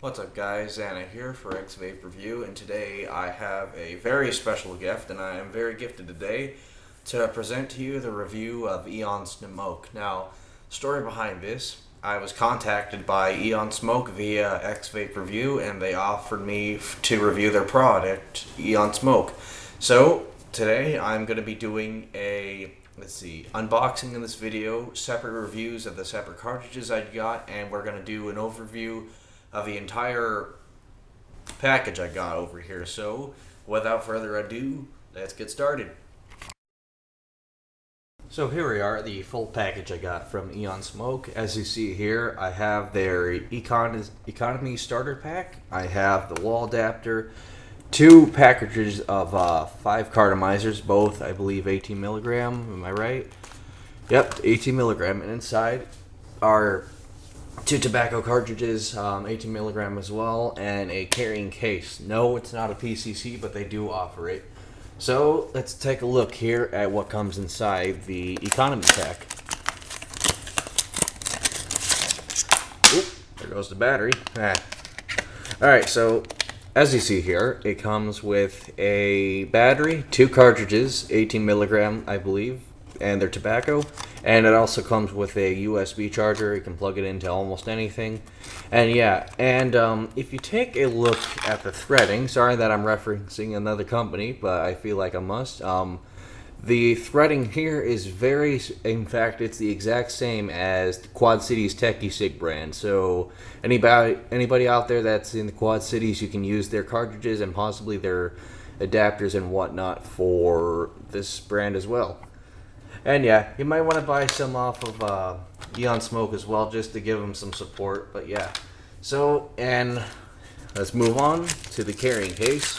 What's up guys, Anna here for X-Vape Review, and today I have a very special gift, and I am very gifted today to present to you the review of Eon Smoke. Now, story behind this, I was contacted by Eon Smoke via X-Vape Review, and they offered me to review their product, Eon Smoke. So, today I'm going to be doing a unboxing in this video, separate reviews of the separate cartridges I got, and we're going to do an overview of the entire package I got over here. So without further ado, let's get started. So here we are, the full package I got from Eon Smoke. As you see here, I have their economy starter pack, I have the wall adapter, 2 packages of 5 cartomizers, both I believe 18 milligram, am I right? Yep, 18 milligram, and inside are 2 tobacco cartridges, 18 milligram as well, and a carrying case. No, it's not a PCC, but they do offer it. So let's take a look here at what comes inside the economy pack. Oop, there goes the battery. Alright, so as you see here, it comes with a battery, 2 cartridges, 18 milligram I believe, and they're tobacco, and it also comes with a USB charger. You can plug it into almost anything. And yeah, and if you take a look at the threading, sorry that I'm referencing another company, but I feel like I must. The threading here is in fact, it's the exact same as Quad City's Techie Sig brand. So anybody out there that's in the Quad Cities, you can use their cartridges and possibly their adapters and whatnot for this brand as well. And yeah, you might want to buy some off of Eon Smoke as well, just to give them some support. But yeah, so, and let's move on to the carrying case.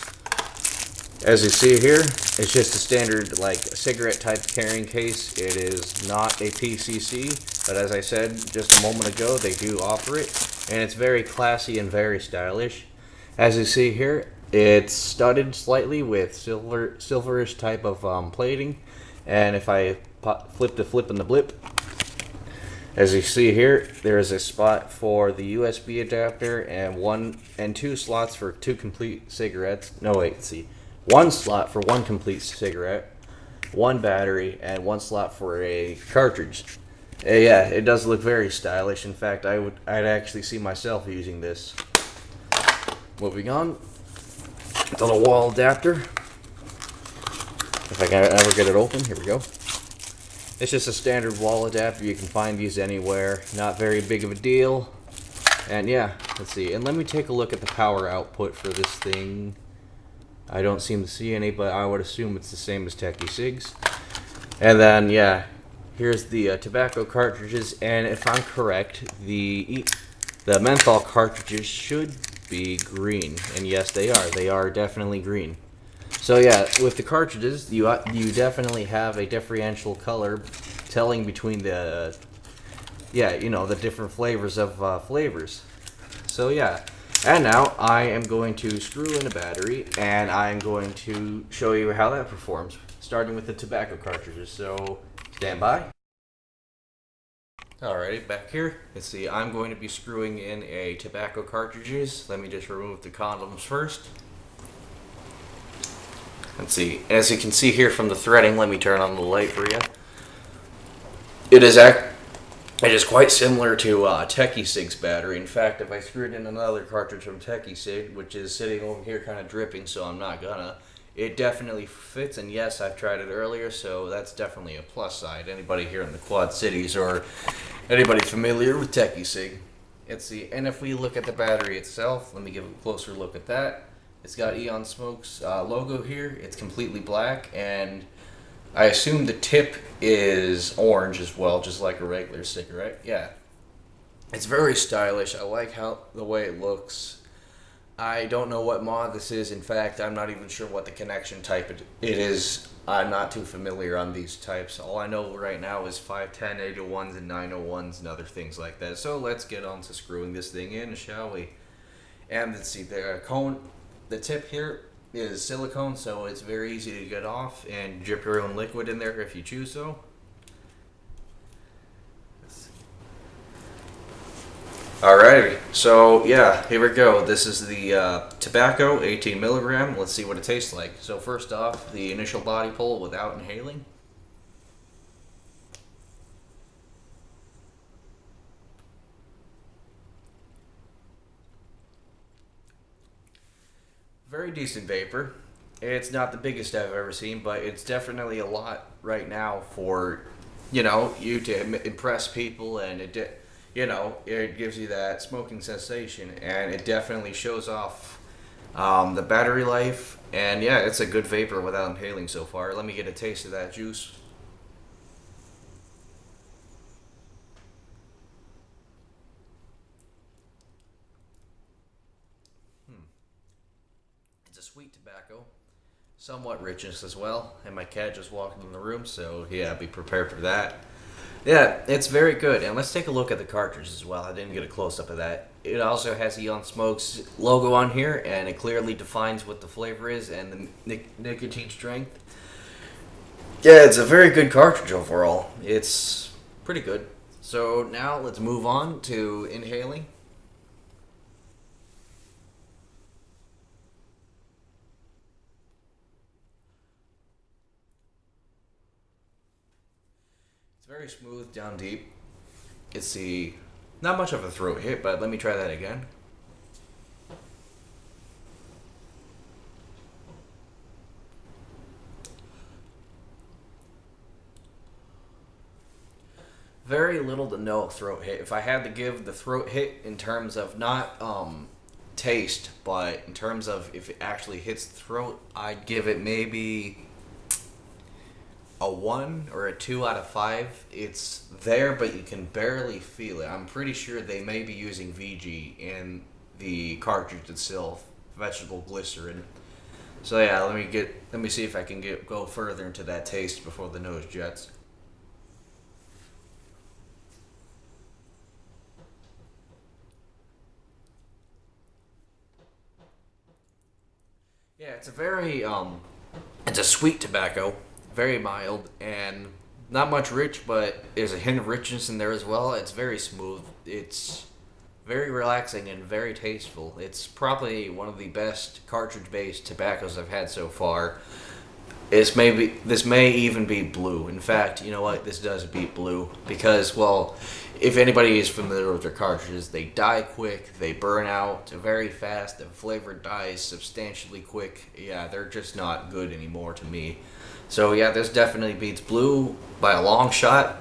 As you see here, it's just a standard like cigarette type carrying case. It is not a PCC, but as I said just a moment ago, they do offer it, and it's very classy and very stylish. As you see here, it's studded slightly with silverish type of plating, and if I flip the flip and the blip, as you see here, there is a spot for the USB adapter and 2 slots for 2 complete cigarettes. No wait, see. 1 slot for 1 complete cigarette, 1 battery, and 1 slot for a cartridge. Yeah, it does look very stylish. In fact, I'd actually see myself using this. Moving on to the wall adapter. If I can ever get it open, here we go. It's just a standard wall adapter. You can find these anywhere. Not very big of a deal. And yeah, let's see. And let me take a look at the power output for this thing. I don't seem to see any, but I would assume it's the same as Techie Sigs. And then yeah, here's the tobacco cartridges. And if I'm correct, the menthol cartridges should be green. And yes, they are. They are definitely green. So yeah, with the cartridges, you definitely have a differential color telling between the, the different flavors of flavors. So yeah, and now I am going to screw in a battery, and I'm going to show you how that performs, starting with the tobacco cartridges. So stand by. Alrighty, back here. Let's see, I'm going to be screwing in a tobacco cartridges. Let me just remove the condoms first. Let's see, as you can see here from the threading, let me turn on the light for you. It is quite similar to Techie Sig's battery. In fact, if I screwed in another cartridge from Techie Sig, which is sitting over here kind of dripping, so I'm not gonna, it definitely fits, and yes, I've tried it earlier, so that's definitely a plus side. Anybody here in the Quad Cities or anybody familiar with Techie Sig. Let's see, and if we look at the battery itself, let me give a closer look at that. It's got Eon Smoke's logo here. It's completely black, and I assume the tip is orange as well, just like a regular cigarette. Yeah, it's very stylish. I like the way it looks. I don't know what mod this is. In fact, I'm not even sure what the connection type it is. I'm not too familiar on these types. All I know right now is 510, 801s, and 901s and other things like that. So let's get on to screwing this thing in, shall we? And let's see, the tip here is silicone, so it's very easy to get off and drip your own liquid in there if you choose so. Alrighty, so yeah, here we go. This is the tobacco, 18 milligram. Let's see what it tastes like. So first off, the initial body pull without inhaling. Very decent vapor. It's not the biggest I've ever seen, but it's definitely a lot right now for, you to impress people, and it gives you that smoking sensation, and it definitely shows off the battery life, and yeah, it's a good vapor without inhaling so far. Let me get a taste of that juice. It's a sweet tobacco, somewhat richness as well, and my cat just walked in the room, so yeah, be prepared for that. Yeah, it's very good. And let's take a look at the cartridge as well. I didn't get a close up of that. It also has the On Smokes logo on here, and it clearly defines what the flavor is and the nicotine strength. Yeah, it's a very good cartridge overall. It's pretty good. So now let's move on to inhaling. It's very smooth, down deep. It's the not much of a throat hit, but let me try that again. Very little to no throat hit. If I had to give the throat hit in terms of not taste, but in terms of if it actually hits the throat, I'd give it maybe a 1 or a 2 out of 5. It's there, but you can barely feel it. I'm pretty sure they may be using VG in the cartridge itself, vegetable glycerin. So yeah, let me see if I can go further into that taste before the nose jets. Yeah, it's a sweet tobacco, very mild, and not much rich, but there's a hint of richness in there as well. It's very smooth. It's very relaxing and very tasteful. It's probably one of the best cartridge-based tobaccos I've had so far. This may even be blue. In fact, you know what? This does beat blue because, well, if anybody is familiar with their cartridges, they die quick, they burn out very fast, the flavor dies substantially quick. Yeah, they're just not good anymore to me. So yeah, this definitely beats blue by a long shot.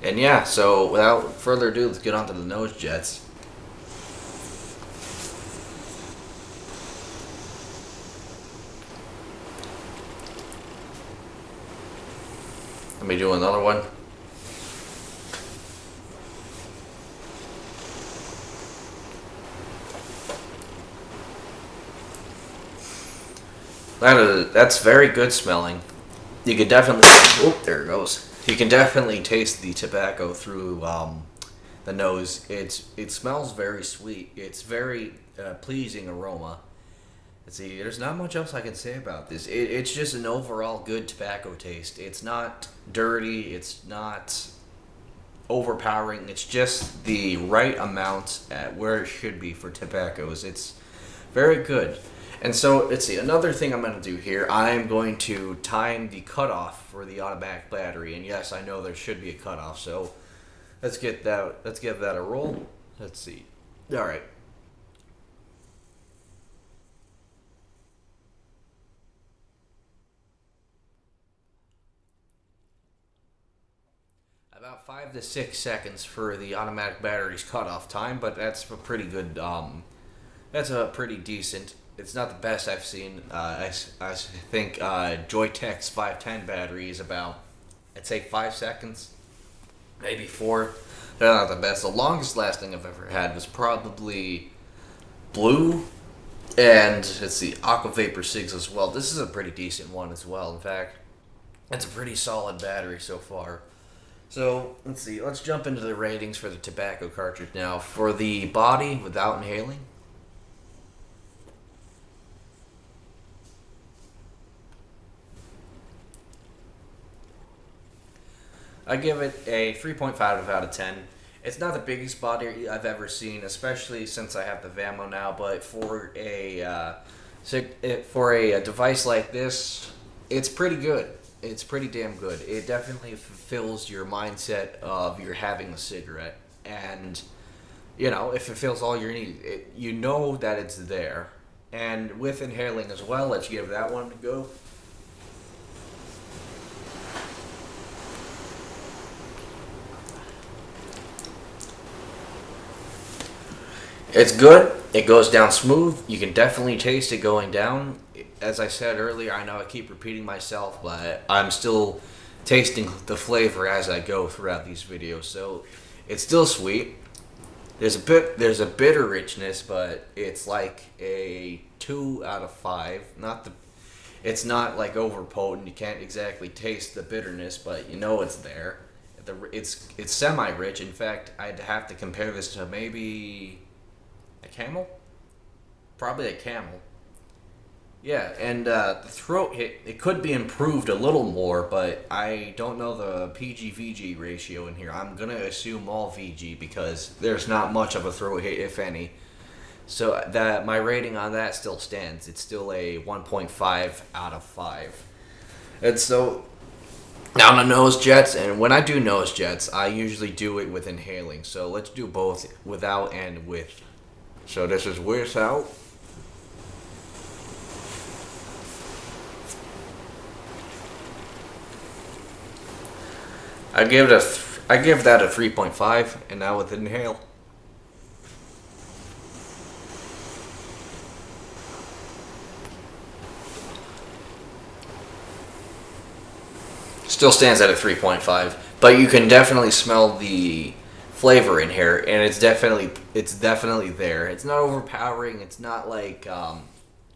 And yeah, so without further ado, let's get on to the nose jets. Let me do another one. That's very good smelling. You can definitely, oh, there it goes. You can definitely taste the tobacco through the nose. It smells very sweet. It's very pleasing aroma. Let's see, there's not much else I can say about this. It's just an overall good tobacco taste. It's not dirty. It's not overpowering. It's just the right amount at where it should be for tobaccos. It's very good. And so, let's see, another thing I'm going to do here, I'm going to time the cutoff for the automatic battery. And yes, I know there should be a cutoff, so let's give that a roll. Let's see. All right. About 5 to 6 seconds for the automatic battery's cutoff time, but that's a pretty good, that's a pretty decent. It's not the best I've seen. I think Joytech's 510 battery is about, I'd say 5 seconds, maybe 4. They're not the best. The longest lasting I've ever had was probably Blue, and let's see, Aqua Vapor Sigs as well. This is a pretty decent one as well. In fact, it's a pretty solid battery so far. So let's see. Let's jump into the ratings for the tobacco cartridge now. For the body without inhaling, I give it a 3.5 out of 10. It's not the biggest body I've ever seen, especially since I have the Vamo now. But for a device like this, it's pretty good. It's pretty damn good. It definitely fulfills your mindset of you're having a cigarette, and you know, if it fills all your needs, you know that it's there. And with inhaling as well, let's give that one a go. It's good. It goes down smooth. You can definitely taste it going down. As I said earlier, I know I keep repeating myself, but I'm still tasting the flavor as I go throughout these videos. So it's still sweet. There's a bitter richness, but it's like a 2 out of 5. It's not like over potent. You can't exactly taste the bitterness, but you know it's there. It's semi-rich. In fact, I'd have to compare this to maybe a Camel? Probably a Camel. Yeah, and the throat hit, it could be improved a little more, but I don't know the PG-VG ratio in here. I'm going to assume all VG because there's not much of a throat hit, if any. So that my rating on that still stands. It's still a 1.5 out of 5. And so now the nose jets, and when I do nose jets, I usually do it with inhaling. So let's do both without and with. So this is without. I give that a 3.5, and now with inhale. Still stands at a 3.5, but you can definitely smell the flavor in here, and it's definitely there. It's not overpowering. It's not like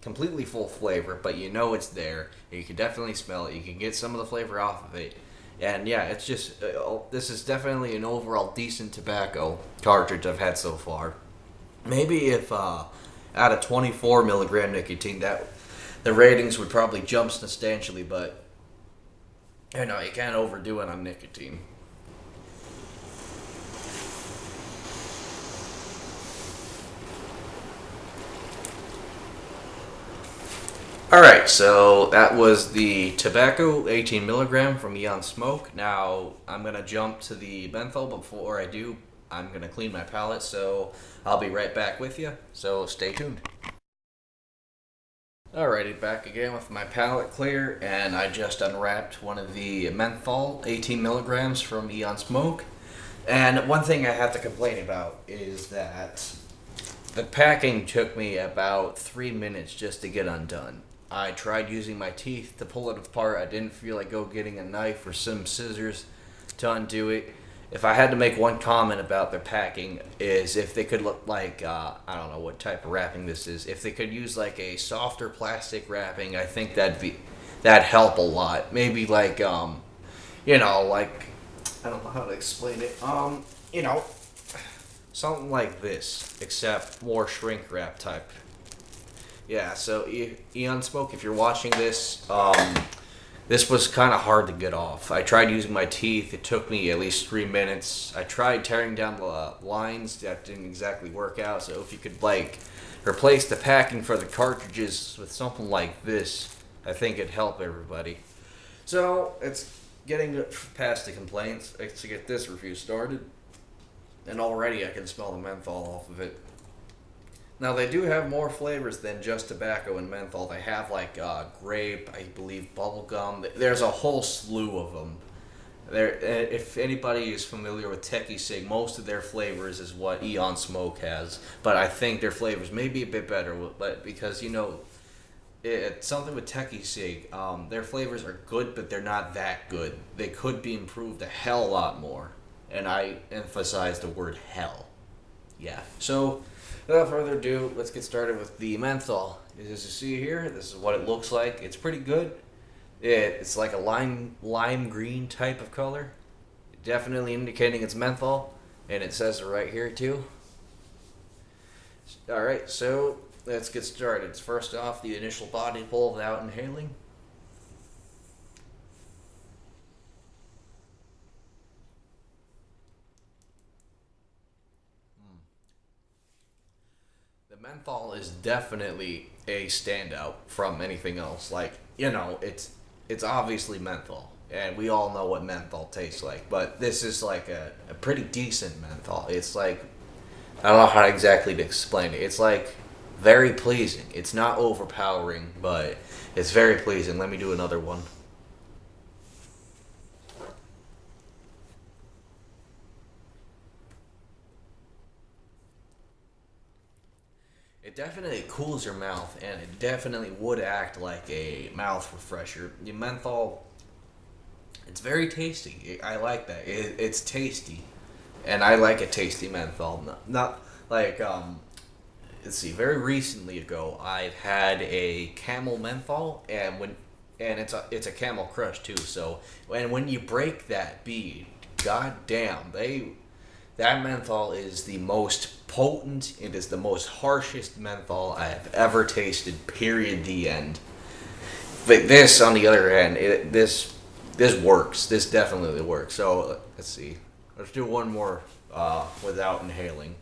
completely full flavor, but you know it's there. You can definitely smell it. You can get some of the flavor off of it. And yeah, it's just, this is definitely an overall decent tobacco cartridge I've had so far. Maybe if out of 24 milligram nicotine, that the ratings would probably jump substantially, but you know, you can't overdo it on nicotine. Alright, so that was the tobacco, 18 milligram from Eon Smoke. Now, I'm going to jump to the menthol. Before I do, I'm going to clean my palate, so I'll be right back with you, so stay tuned. Alrighty, back again with my palate clear, and I just unwrapped one of the menthol, 18 milligrams from Eon Smoke. And one thing I have to complain about is that the packing took me about 3 minutes just to get undone. I tried using my teeth to pull it apart. I didn't feel like getting a knife or some scissors to undo it. If I had to make one comment about their packing, is if they could look like, I don't know what type of wrapping this is. If they could use like a softer plastic wrapping, I think that'd help a lot. Maybe like, you know, like, I don't know how to explain it. You know, something like this, except more shrink wrap type. Yeah, so Eon Smoke, if you're watching this, this was kind of hard to get off. I tried using my teeth. It took me at least 3 minutes. I tried tearing down the lines. That didn't exactly work out. So if you could, like, replace the packing for the cartridges with something like this, I think it'd help everybody. So it's getting past the complaints. Let's get this review started. And already I can smell the menthol off of it. Now, they do have more flavors than just tobacco and menthol. They have, like, grape, I believe, bubblegum. There's a whole slew of them. If anybody is familiar with Techie Sig, most of their flavors is what Eon Smoke has. But I think their flavors may be a bit better, but because, you know, it's something with Techie Sig. Their flavors are good, but they're not that good. They could be improved a hell lot more. And I emphasize the word hell. Yeah. So, without further ado, let's get started with the menthol. As you see here, this is what it looks like. It's pretty good. It's like a lime green type of color. Definitely indicating it's menthol. And it says it right here too. Alright, so let's get started. First off, the initial body pull without inhaling. menthol is definitely a standout from anything else. Like, you know, it's obviously menthol, and we all know what menthol tastes like. But this is like a pretty decent menthol. It's like, I don't know how exactly to explain it. It's like very pleasing. It's not overpowering, but it's very pleasing. Let me do another one. It definitely cools your mouth, and it definitely would act like a mouth refresher. The menthol, it's very tasty. I like that. It's tasty, and I like a tasty menthol. Not like let's see. Very recently ago, I've had a Camel menthol, and it's a Camel Crush too. So, and when you break that bead, god damn, that menthol is the most potent. It is the most harshest menthol I have ever tasted. Period. The end. But this, on the other hand, this works. This definitely works. So let's see. Let's do one more without inhaling.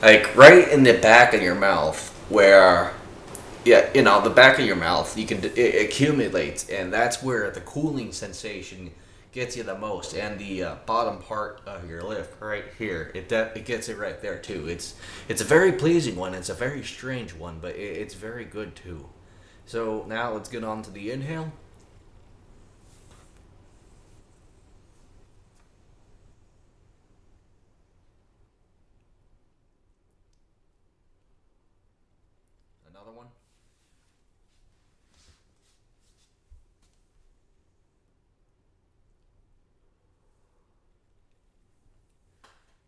Like right in the back of your mouth, where yeah, you know, the back of your mouth, it accumulates, and that's where the cooling sensation gets you the most. And the bottom part of your lip, right here, it gets it right there too. It's a very pleasing one. It's a very strange one, but it's very good too. So now let's get on to the inhale. Another one.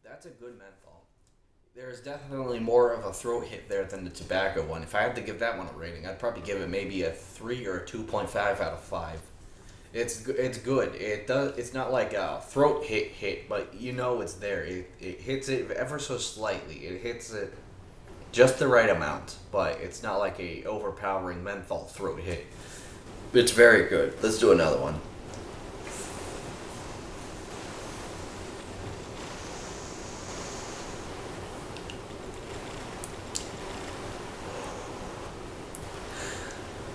That's a good menthol. There's definitely more of a throat hit there than the tobacco one. If I had to give that one a rating, I'd probably give it maybe a 3 or a 2.5 out of 5. It's good. It does. It's not like a throat hit, but you know it's there. It hits it ever so slightly. It hits it just the right amount, but it's not like a overpowering menthol throat hit. It's very good. Let's do another one.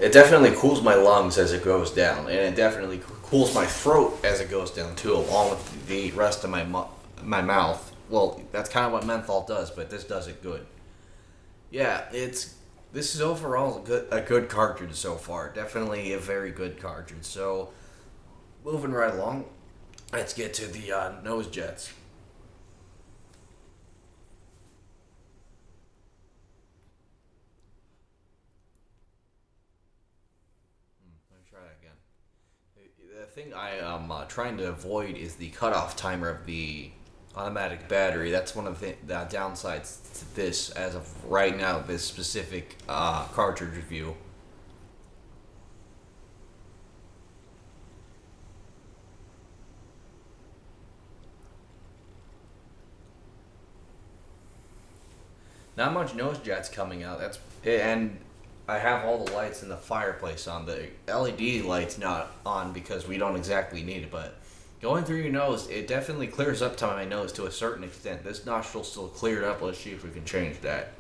It definitely cools my lungs as it goes down, and it definitely cools my throat as it goes down too, along with the rest of my mouth. Well, that's kind of what menthol does, but this does it good. Yeah, this is overall a good cartridge so far. Definitely a very good cartridge. So, moving right along, let's get to the nose jets. Let me try that again. The thing I am trying to avoid is the cutoff timer of the automatic battery. That's one of the downsides to this as of right now, this specific cartridge review. Not much nose jets coming out. And I have all the lights in the fireplace on. The LED light's not on because we don't exactly need it, but going through your nose, it definitely clears up to my nose to a certain extent. This nostril's still cleared up. Let's see if we can change that.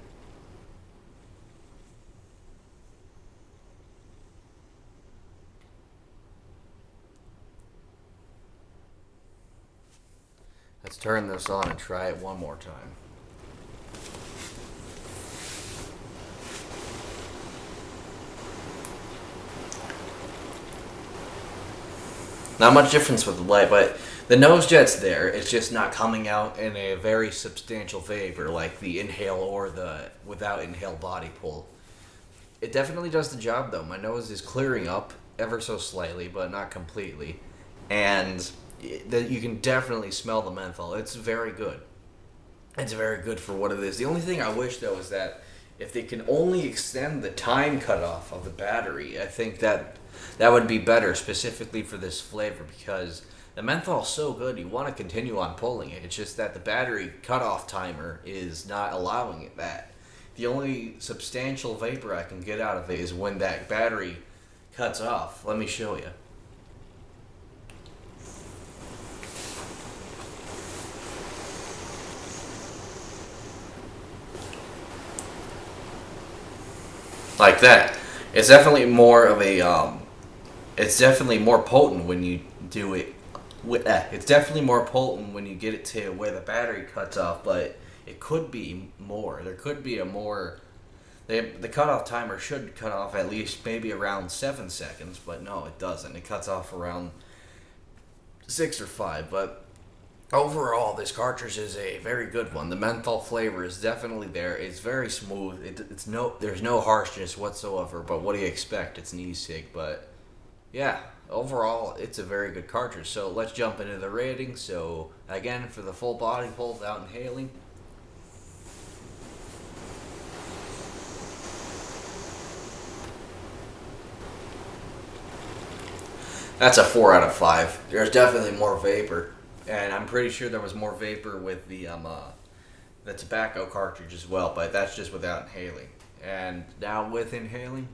Let's turn this on and try it one more time. Not much difference with the light, but the nose jet's there. It's just not coming out in a very substantial vapor like the inhale or the without inhale body pull. It definitely does the job though. My nose is clearing up ever so slightly, but not completely. And you can definitely smell the menthol. It's very good. It's very good for what it is. The only thing I wish though is that if they can only extend the time cutoff of the battery, I think that would be better specifically for this flavor because the menthol's so good you want to continue on pulling it. It's just that the battery cutoff timer is not allowing it that. The only substantial vapor I can get out of it is when that battery cuts off. Let me show you. like that. It's definitely more of a it's definitely more potent when you do it with it's definitely more potent when you get it to where the battery cuts off, but it could be more. There could be a more the cutoff timer should cut off at least maybe around 7 seconds, but no, it doesn't. It cuts off around 6 or 5. But overall, this cartridge is a very good one. The menthol flavor is definitely there. It's very smooth. There's no harshness whatsoever. But what do you expect? It's an e-cig. But yeah, overall, it's a very good cartridge. So let's jump into the rating. So again, for the full body pull without inhaling, that's a 4 out of 5. There's definitely more vapor, and I'm pretty sure there was more vapor with the tobacco cartridge as well. But that's just without inhaling. And now with inhaling,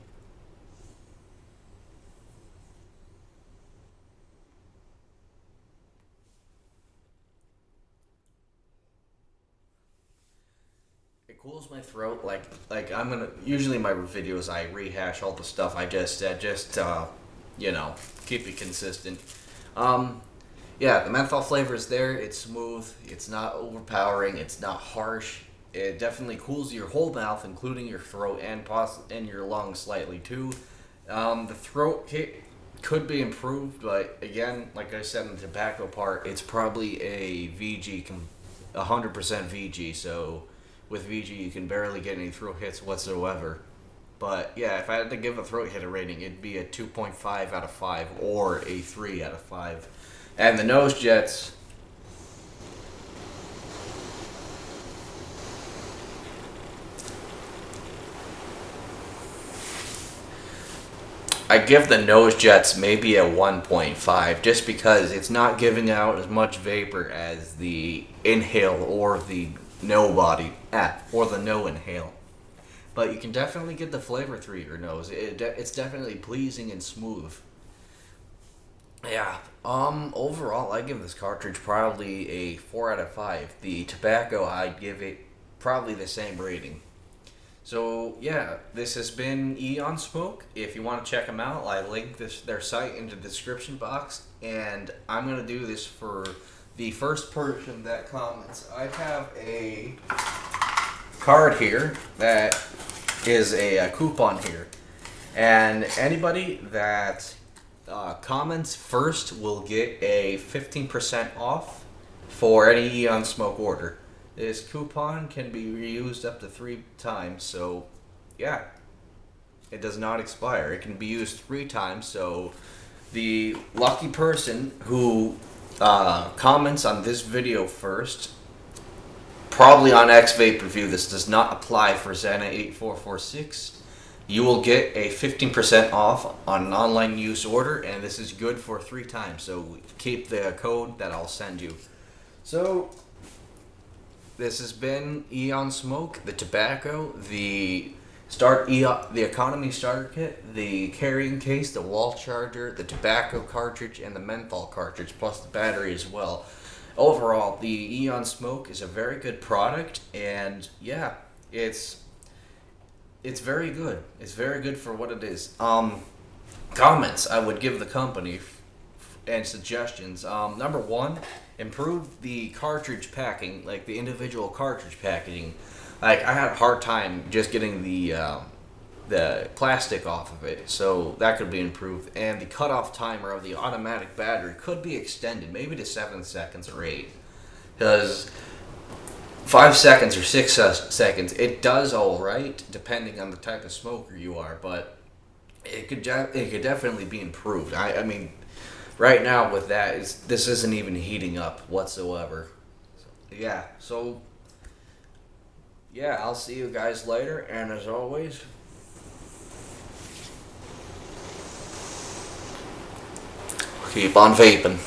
it cools my throat. Like I'm gonna usually in my videos I rehash all the stuff I just said, just you know, keep it consistent. Um, yeah, the menthol flavor is there. It's smooth. It's not overpowering. It's not harsh. It definitely cools your whole mouth, including your throat and your lungs slightly too. The throat hit could be improved, but again, like I said in the tobacco part, it's probably a 100% VG. So with VG, you can barely get any throat hits whatsoever. But yeah, if I had to give a throat hit a rating, it'd be a 2.5 out of 5 or a 3 out of 5. And the nose jets, I give the nose jets maybe a 1.5, just because it's not giving out as much vapor as the inhale or the no body, or the no inhale. But you can definitely get the flavor through your nose. It's definitely pleasing and smooth. Yeah. Overall, I give this cartridge probably a 4 out of 5. The tobacco, I'd give it probably the same rating. So yeah, this has been Eon Smoke. If you want to check them out, I link their site in the description box, and I'm gonna do this for the first person that comments. I have a card here that is a coupon here, and anybody that comments first will get a 15% off for any Eon Smoke order. This coupon can be reused up to 3 times, so yeah, it does not expire. It can be used 3 times, so the lucky person who comments on this video first, probably on X-Vape Review, this does not apply for Xana8446, you will get a 15% off on an online use order, and this is good for 3 times, so keep the code that I'll send you. So this has been Eon Smoke, the tobacco, the economy starter kit, the carrying case, the wall charger, the tobacco cartridge, and the menthol cartridge, plus the battery as well. Overall, the Eon Smoke is a very good product, and yeah, it's very good. It's very good for what it is. Comments I would give the company and suggestions. Number 1, improve the cartridge packing, like the individual cartridge packaging. Like I had a hard time just getting the plastic off of it, so that could be improved. And the cutoff timer of the automatic battery could be extended, maybe to 7 seconds or 8, because 5 seconds or 6 seconds, it does all right depending on the type of smoker you are, but it could definitely be improved. I mean, right now with that, this isn't even heating up whatsoever. So yeah, I'll see you guys later, and as always, keep on vaping.